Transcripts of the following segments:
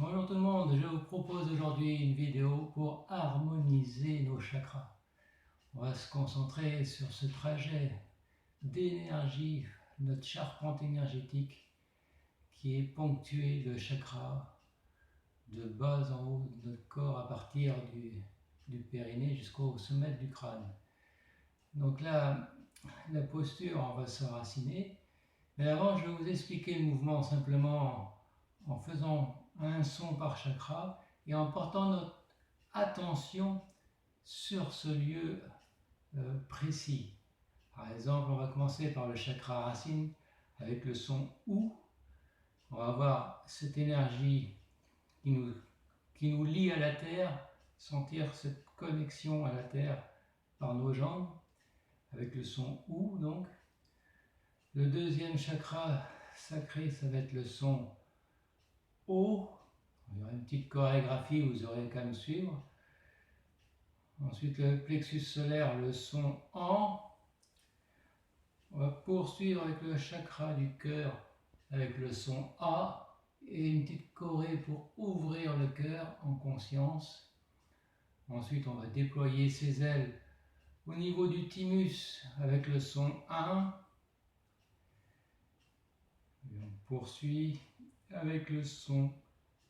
Bonjour tout le monde, je vous propose aujourd'hui une vidéo pour harmoniser nos chakras. On va se concentrer sur ce trajet d'énergie, notre charpente énergétique qui est ponctuée de chakras de bas en haut de notre corps à partir du périnée jusqu'au sommet du crâne. Donc là, la posture, on va s'enraciner. Mais avant, je vais vous expliquer le mouvement simplement en faisant un son par chakra et en portant notre attention sur ce lieu précis. Par exemple, on va commencer par le chakra racine avec le son OU. On va avoir cette énergie qui nous lie à la terre, sentir cette connexion à la terre par nos jambes avec le son OU donc. Le deuxième chakra sacré, ça va être le son O. Il y aura une petite chorégraphie, vous aurez qu'à me suivre. Ensuite, le plexus solaire, le son AN. On va poursuivre avec le chakra du cœur, avec le son A. Et une petite choré pour ouvrir le cœur en conscience. Ensuite, on va déployer ses ailes au niveau du thymus avec le son 1. Et on poursuit avec le son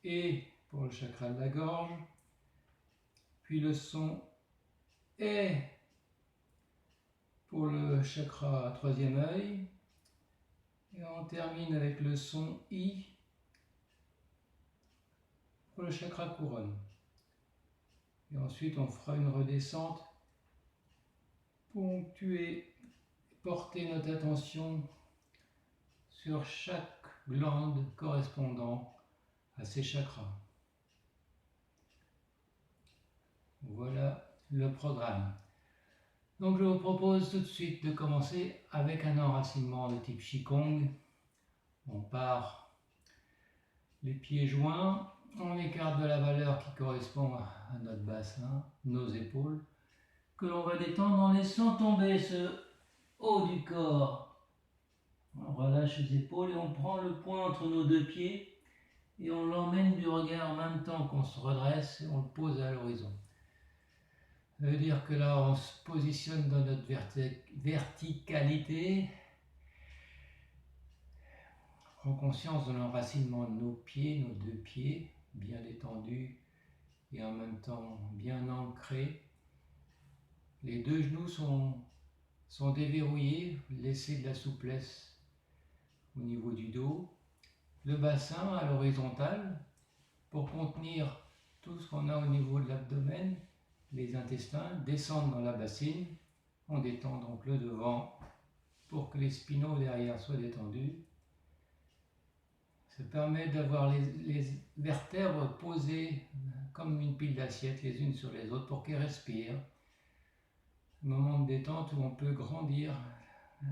E pour le chakra de la gorge. Puis le son E pour le chakra troisième œil. Et on termine avec le son I pour le chakra couronne. Et ensuite, on fera une redescente, ponctuer, porter notre attention sur chaque glande correspondant à ces chakras. Voilà le programme. Donc je vous propose tout de suite de commencer avec un enracinement de type Qigong. On part les pieds joints, on écarte de la valeur qui correspond à notre bassin, nos épaules, que l'on va détendre en laissant tomber ce haut du corps. On relâche les épaules et on prend le poing entre nos deux pieds et on l'emmène du regard en même temps qu'on se redresse et on le pose à l'horizon. Ça veut dire que là on se positionne dans notre verticalité. On prend conscience de l'enracinement de nos pieds, nos deux pieds, bien détendus et en même temps bien ancrés. Les deux genoux sont déverrouillés, laissez de la souplesse au niveau du dos. Le bassin à l'horizontale pour contenir tout ce qu'on a au niveau de l'abdomen, les intestins, descendre dans la bassine. On détend donc le devant pour que les spinaux derrière soient détendus. Ça permet d'avoir les vertèbres posées comme une pile d'assiettes les unes sur les autres pour qu'elles respirent. Un moment de détente où on peut grandir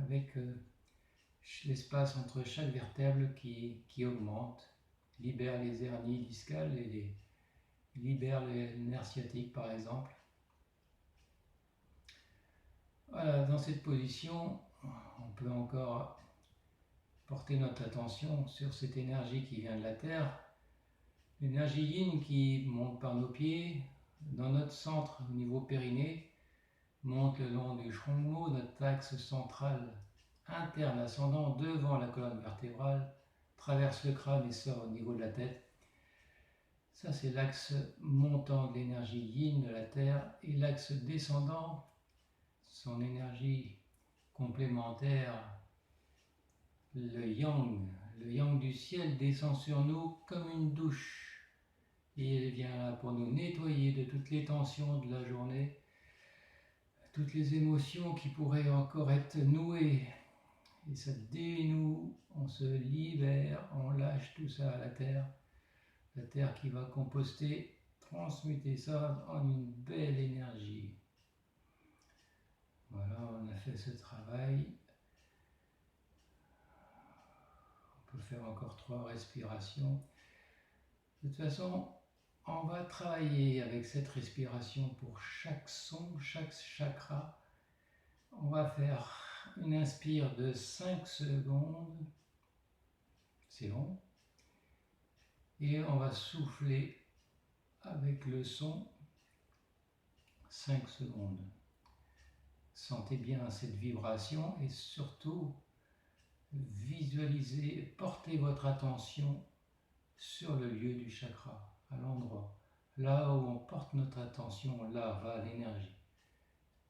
avec l'espace entre chaque vertèbre qui augmente, libère les hernies discales et libère les nerfs sciatiques par exemple. Voilà, dans cette position, on peut encore porter notre attention sur cette énergie qui vient de la terre, l'énergie yin qui monte par nos pieds, dans notre centre au niveau périnée, monte le long du Shongmo, notre axe central interne ascendant devant la colonne vertébrale, traverse le crâne et sort au niveau de la tête. Ça c'est l'axe montant de l'énergie yin de la terre, et l'axe descendant, son énergie complémentaire, le yang du ciel descend sur nous comme une douche et il vient là pour nous nettoyer de toutes les tensions de la journée, toutes les émotions qui pourraient encore être nouées, et ça dénoue, on se libère, on lâche tout ça à la terre qui va composter, transmuter ça en une belle énergie. Voilà, on a fait ce travail. On peut faire encore 3 respirations. De toute façon, on va travailler avec cette respiration pour chaque son, chaque chakra. On va faire une inspire de 5 secondes. C'est bon. Et on va souffler avec le son 5 secondes. Sentez bien cette vibration et surtout visualisez, portez votre attention sur le lieu du chakra, à l'endroit. Là où on porte notre attention, là va l'énergie.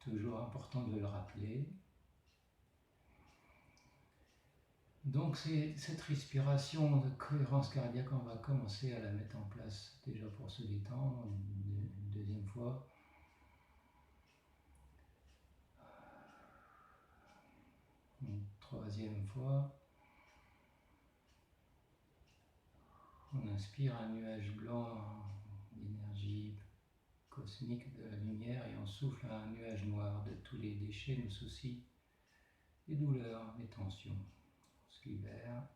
Toujours important de le rappeler. Donc c'est cette respiration de cohérence cardiaque, on va commencer à la mettre en place déjà pour se détendre une deuxième fois. Une troisième fois. On inspire un nuage blanc d'énergie cosmique de la lumière et on souffle un nuage noir de tous les déchets, nos soucis, les douleurs, les tensions. On se libère.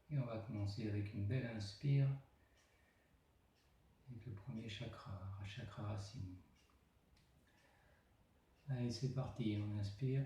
Et on va commencer avec une belle inspire, avec le premier chakra, chakra racine. Allez, c'est parti, on inspire.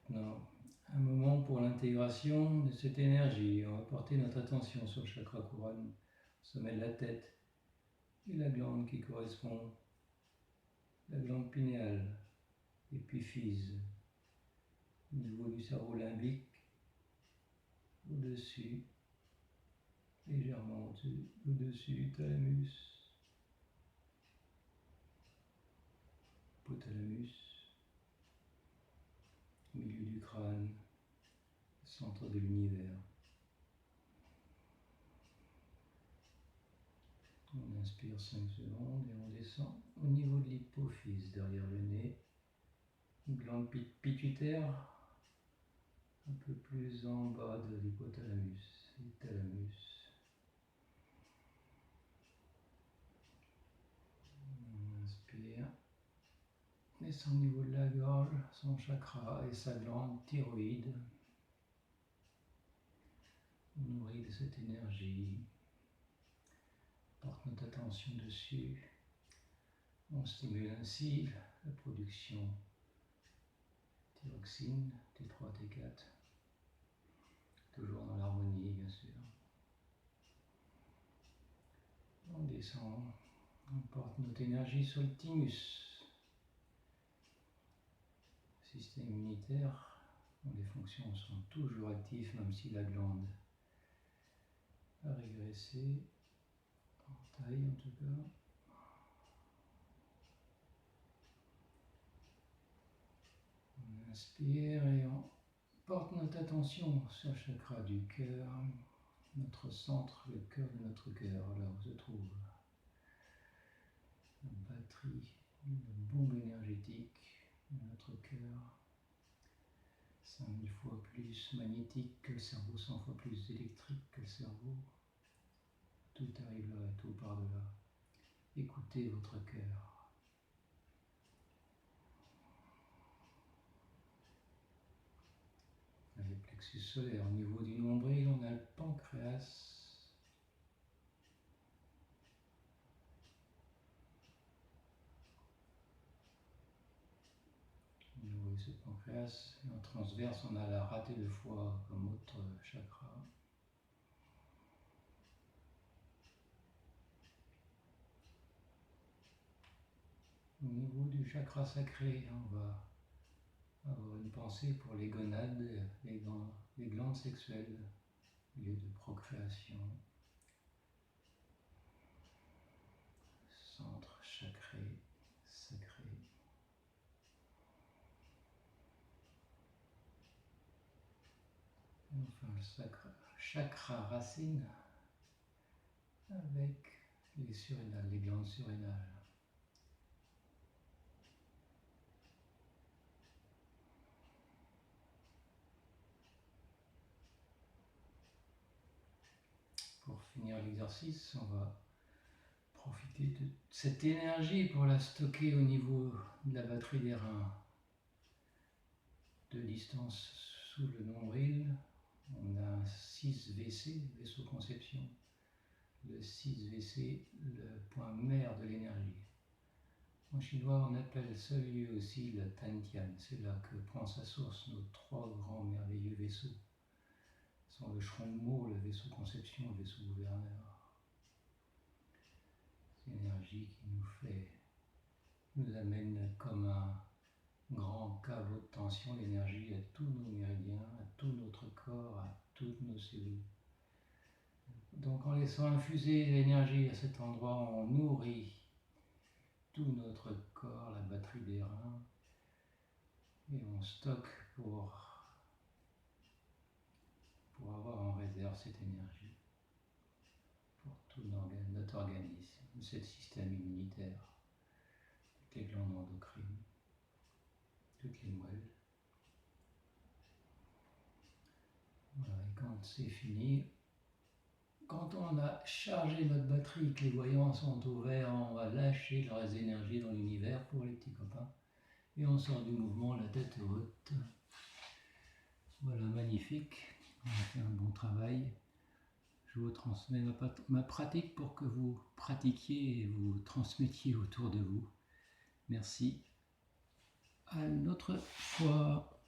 Maintenant, un moment pour l'intégration de cette énergie. On va porter notre attention sur le chakra couronne, au sommet de la tête, et la glande qui correspond, la glande pinéale, épiphyse, au niveau du cerveau limbique, au-dessus, légèrement au-dessus, thalamus, hypothalamus, au milieu du crâne, centre de l'univers. On inspire 5 secondes et on descend au niveau de l'hypophyse, derrière le nez, glande pituitaire, un peu plus en bas de l'hypothalamus et thalamus. On inspire, descend au niveau de la gorge, son chakra et sa glande thyroïde. On nourrit de cette énergie, porte notre attention dessus. On stimule ainsi la production thyroxine, T3, T4, toujours dans l'harmonie bien sûr. On descend, on porte notre énergie sur le thymus, système immunitaire, dont les fonctions sont toujours actives même si la glande a régressé, en taille en tout cas. On inspire et on porte notre attention sur le chakra du cœur, notre centre, le cœur de notre cœur, là où se trouve la batterie, la bombe énergétique de notre cœur, 5000 fois plus magnétique que le cerveau, 100 fois plus électrique que le cerveau. Tout arrive là et tout par delà. Écoutez votre cœur. Le plexus solaire, au niveau du nombril, on a le pancréas. Au niveau ce pancréas. Et en transverse, on a la rate de foie comme autre chakra. Au niveau du chakra sacré, on va avoir une pensée pour les gonades, les glandes sexuelles, lieu de procréation, centre sacré. Enfin, le chakra racine avec les surrénales, les glandes surrénales. Pour finir l'exercice, on va profiter de cette énergie pour la stocker au niveau de la batterie des reins. De distance sous le nombril, on a 6 WC, vaisseau conception. Le 6 WC, le point mère de l'énergie. En chinois, on appelle ce lieu aussi le Tantian. C'est là que prend sa source nos 3 grands merveilleux vaisseaux. Ce sont le Shrongmo, le vaisseau conception, le vaisseau gouverneur. C'est l'énergie qui nous amène comme un grand caveau de tension, l'énergie à tous nos méridiens, à tout notre corps, à toutes nos cellules. Donc en laissant infuser l'énergie à cet endroit, on nourrit tout notre corps, la batterie des reins, et on stocke pour avoir en réserve cette énergie pour tout notre organisme, ce système immunitaire, toutes les glandes endocrines, toutes les moelles. Voilà, et quand c'est fini, quand on a chargé notre batterie, que les voyants sont ouverts, on va lâcher leurs énergies dans l'univers pour les petits copains. Et on sort du mouvement, la tête haute. Voilà, magnifique. On a fait un bon travail. Je vous transmets ma pratique pour que vous pratiquiez et vous transmettiez autour de vous. Merci. À une autre fois.